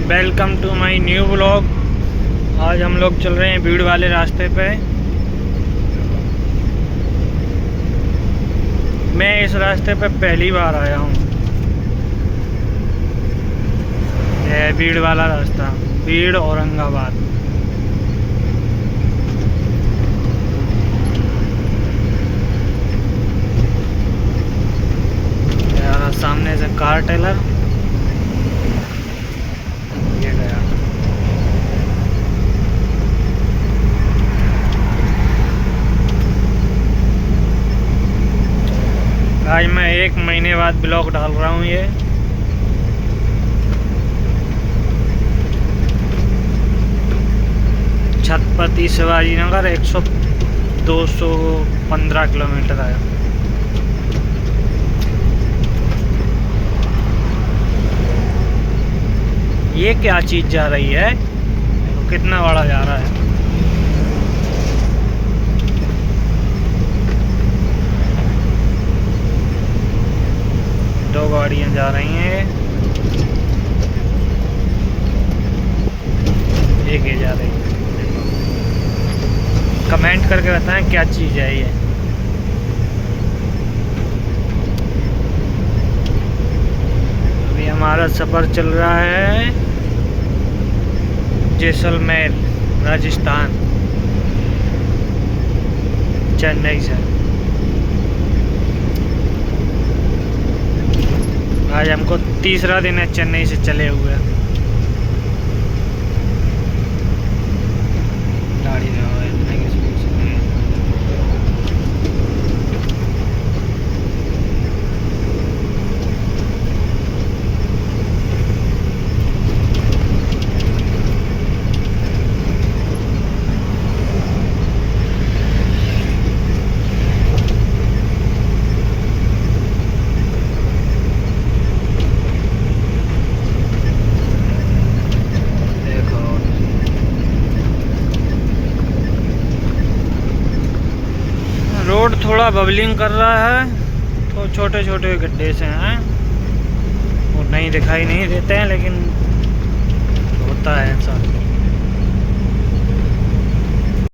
Welcome to my new vlog. आज हम लोग चल रहे हैं भीड़ वाले रास्ते पे। मैं इस रास्ते पे पहली बार आया हूँ। यह है भीड़ वाला रास्ता, भीड़ औरंगाबाद। यार सामने से कार टेलर ये गया। आज मैं 1 महीने बाद ब्लॉग डाल रहा हूँ। ये छत्रपति शिवाजी नगर 215 किलोमीटर है। ये क्या चीज़ जा रही है, तो कितना बड़ा जा रहा है। दो गाड़ियाँ जा रही हैं, एक ये जा रही है। कमेंट करके बताएं क्या चीज़ है ये। अभी हमारा सफ़र चल रहा है जैसलमेर, राजस्थान, चेन्नई से। आज हमको तीसरा दिन है चेन्नई से चले हुए। गाड़ी में रोड थोड़ा बबलिंग कर रहा है, तो छोटे छोटे गड्ढे से हैं, वो नहीं दिखाई नहीं देते हैं, लेकिन होता है ऐसा।